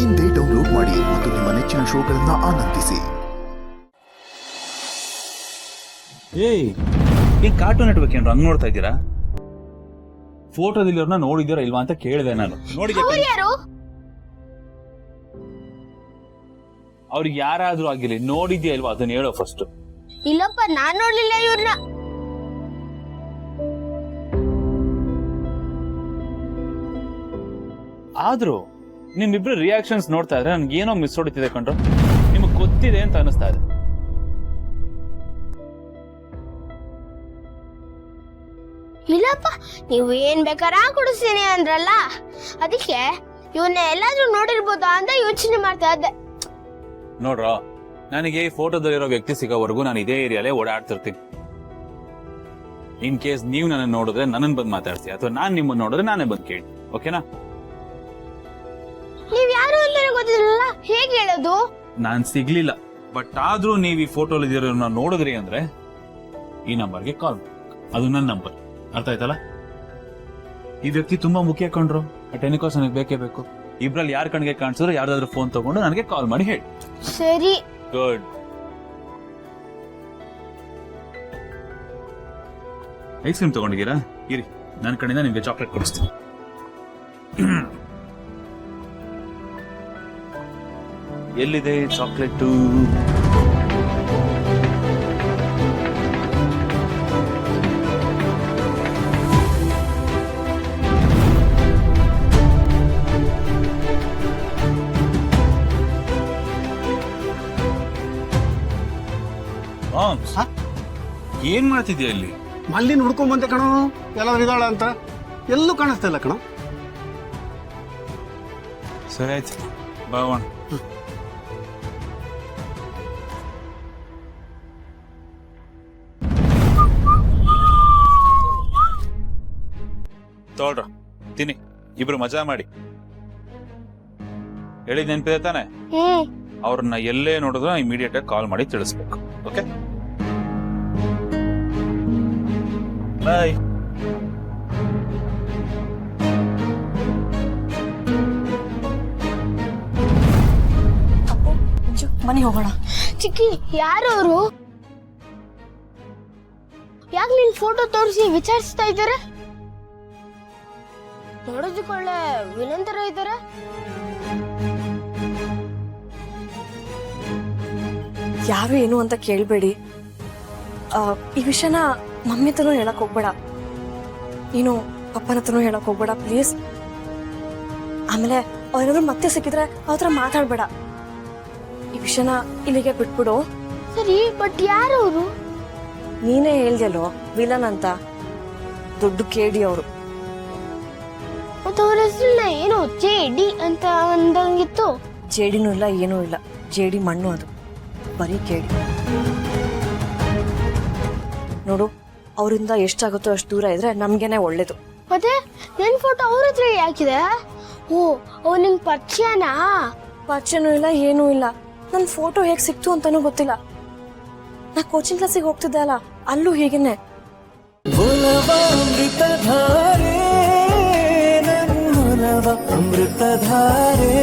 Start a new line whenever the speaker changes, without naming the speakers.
ಇಂದೇ ಡೌನ್ಲೋಡ್ ಮಾಡಿ ಮತ್ತು ನಿಮ್ಮ ನೆಚ್ಚಿನ ಶೋಗಳನ್ನ ಆನಂದಿಸಿ.
ಏನ್ ಕಾರ್ಟೂನ್ ನೆಟ್ವರ್ಕ್ ಏನ್ರ ಹಂಗ್ ನೋಡ್ತಾ ಇದ್ದೀರಾ? ಫೋಟೋದಲ್ಲಿ ನೋಡಿದ್ದೀರಾ ಇಲ್ವಾ ಅಂತ ಕೇಳಿದೆ ನಾನು.
ಯಾರು?
ಅವ್ರಿಗೆ ಯಾರಾದ್ರೂ ಆಗಿರ್ಲಿ, ನೋಡಿದ್ಯಾ ಇಲ್ವಾ ಅದನ್ನ ಹೇಳೋ ಫಸ್ಟ್.
ಇಲ್ಲಪ್ಪ, ನಾನ್ ನೋಡ್ಲಿಲ್ಲ ಇವ್ರನ್ನ.
ಆದ್ರೂ ನಿಮ್ಮಿಬ್ರು ರಿಯಾಕ್ಷನ್ಸ್ ನೋಡ್ತಾ ಇದ್ರೆ ನನ್ಗೆ ಏನೋ ಮಿಸ್ ಹೊಡಿತಿದೆ ಕಂಡ್ರು. ನಿಮಗ್ ಗೊತ್ತಿದೆ ಅಂತ ಅನಿಸ್ತಾ ಇದೆ.
ಇಲ್ಲಪ್ಪ, ನೀವು ಏನ್ ಬೇಕಾರ ಕೊಡಿಸ್ತೀನಿ ಅಂದ್ರಲ್ಲ, ಅದಕ್ಕೆ ಇವನ್ನ ಎಲ್ಲಾದ್ರೂ ನೋಡಿರ್ಬೋದಾ ಅಂತ ಯೋಚನೆ ಮಾಡ್ತಾ ಇದ್ದೆ.
ನೋಡ್ರ, ನನಗೆ ಈ ಫೋಟೋದಲ್ಲಿರೋ ವ್ಯಕ್ತಿ ಸಿಗೋವರೆಗೂ ನಾನು ಇದೇ ಏರಿಯಾಲೇ ಓಡಾಡ್ತಿರ್ತೀನಿ. ಇನ್ ಕೇಸ್ ನೀವು ನನ್ನ ನೋಡಿದ್ರೆ ನನ್ನನ್ನು ಬಂದು ಮಾತಾಡ್ಸಿ, ಅಥವಾ ನಾನ್ ನಿಮ್ಮನ್ನ ನೋಡಿದ್ರೆ ನಾನೇ ಬಂದು ಕೇಳಿ. ಓಕೆನಾ?
ನೀವ್ ಯಾರು ಅಂತಾನೆ ಗೊತ್ತಿರಲ್ಲ, ಹೇಗೆ ಹೇಳೋದು?
ನಾನ್ ಸಿಗ್ಲಿಲ್ಲ, ಬಟ್ ಆದ್ರೂ ನೀವ್ ಈ ಫೋಟೋಲಿರೋ ನೋಡಿದ್ರಿ ಅಂದ್ರೆ ಈ ನಂಬರ್ಗೆ ಕಾಲ್, ಅದು ನನ್ನ ನಂಬರ್. ಅರ್ಥ ಆಯ್ತಲ್ಲ? ಈ ವ್ಯಕ್ತಿ ತುಂಬಾ ಮುಖ್ಯ ಕಂಡ್ರು. ಬಟ್ ಎನಿಕೋಸ್ ನನಗೆ ಬೇಕೇ ಬೇಕು. ಇಬ್ರಲ್ಲಿ ಯಾರ ಕಣ್ಗೆ ಕಾಣಿಸಿದ್ರು ಯಾರ್ದಾದ್ರೂ ಫೋನ್ ತಗೊಂಡು ನನಗೆ ಕಾಲ್ ಮಾಡಿ ಹೇಳಿ.
ಸರಿ.
ಗುಡ್. ಐಸ್ ಕ್ರೀಮ್ ತಗೊಂಡಿದ್ದೀರಾ? ಇರಿ, ನನ್ನ ಕಡೆಯಿಂದ ನಿಮ್ಗೆ ಚಾಕ್ಲೇಟ್ ಕೊಡಿಸ್ತೀನಿ. ಎಲ್ಲಿದೆ ಚಾಕ್ಲೇಟು? ಏನ್ ಮಾಡ್ತಿದ್ಯಾ ಇಲ್ಲಿ?
ಅಲ್ಲಿ ಹುಡ್ಕೊಂಡ್ ಬಂದೆ ಕಣೋ, ಎಲ್ಲಾದ್ರೂ ಇದಾಳ ಅಂತ. ಎಲ್ಲೂ ಕಾಣಿಸ್ತಾ ಇಲ್ಲ ಕಣೋ.
ಸರಿ ಆಯ್ತು, ಬಾವಣ. ತೋಳ್ರ, ತಿನ್ನಿ, ಇಬ್ರು ಮಜಾ ಮಾಡಿ. ಹೇಳಿದ್ ನೆನಪಿದೆ ತಾನೆ? ಅವ್ರನ್ನ ಎಲ್ಲೇ ನೋಡಿದ್ರು ಇಮಿಡಿಯೇಟ್ ಆಗಿ ಕಾಲ್ ಮಾಡಿ ತಿಳಿಸ್ಬೇಕು. ಓಕೆ, ಬಾಯ್.
ಮನೆ ಹೋಗೋಣ.
ಚಿಕ್ಕಿ, ಯಾರು ಅವರು? ಯಾಕೆ ನಿನ್ ಫೋಟೋ ತೋರಿಸಿ ವಿಚಾರಿಸ್ತಾ ಇದ್ದಾರೆ? ನೋಡೋದಕ್ಕೊಳ್ಳೆ ವಿಲನ್ ತರ ಇದ್ದಾರೆ.
ಯಾರು ಏನು ಅಂತ ಕೇಳ್ಬೇಡಿ. ಈ ವಿಷಯನ ಮಮ್ಮಿ ಹತ್ರನೂ ಹೇಳಕ್ ಹೋಗ್ಬೇಡ, ನೀನು ಪಪ್ಪನ ಹತ್ರನೂ ಹೇಳಕ್ ಹೋಗ್ಬೇಡ ಪ್ಲೀಸ್. ಆಮೇಲೆ ಅವ್ರೇನಾದ್ರು ಮತ್ತೆ ಸಿಕ್ಕಿದ್ರೆ ಅವ್ರ ಮಾತಾಡ್ಬೇಡ. ಈ ವಿಷಯನ ಇಲ್ಲಿಗೆ ಬಿಟ್ಬಿಡು.
ಸರಿ, ಬಟ್ ಯಾರು ಅವರು?
ನೀನೇ ಹೇಳ್ದಲ್ಲೋ ವಿಲನ್ ಅಂತ, ದೊಡ್ಡ ಕೇಡಿ ಅವರು.
ಮತ್ತೆ ಅವ್ರ ಹೆಸರನ್ನ ಏನೋ ಜೇಡಿ ಅಂತ ಅಂದಂಗಿತ್ತು.
ಜೇಡಿನೂ ಇಲ್ಲ, ಏನೂ ಇಲ್ಲ. ಜೇಡಿ ಮಣ್ಣು, ಅದು ಬರೀ ಕೇಳಿ. ನೋಡು, ಅವರಿಂದ ಎಷ್ಟಾಗುತ್ತೋ ಅಷ್ಟು ದೂರ ಇದ್ರೆ ನಮ್ಗೇನೆ ಒಳ್ಳೇದು.
ಮತ್ತೆ ನನ್ ಫೋಟೋ ಅವ್ರ ಹತ್ರ ಯಾಕಿದೆ? ಓ, ಅವ್ ನಿಂಗ್ ಪರಿಚಯನಾ?
ಪರಿಚಯನೂ ಇಲ್ಲ, ಏನೂ ಇಲ್ಲ. ನನ್ ಫೋಟೋ ಹೇಗ್ ಸಿಕ್ತು ಅಂತಾನೂ ಗೊತ್ತಿಲ್ಲ. ನಾ ಕೋಚಿಂಗ್ ಕ್ಲಾಸಿಗೆ ಹೋಗ್ತಿದ್ದೆ ಅಲ್ಲ, ಅಲ್ಲೂ ಹೀಗೇನೆ.
ಅಮೃತಧಾರೆ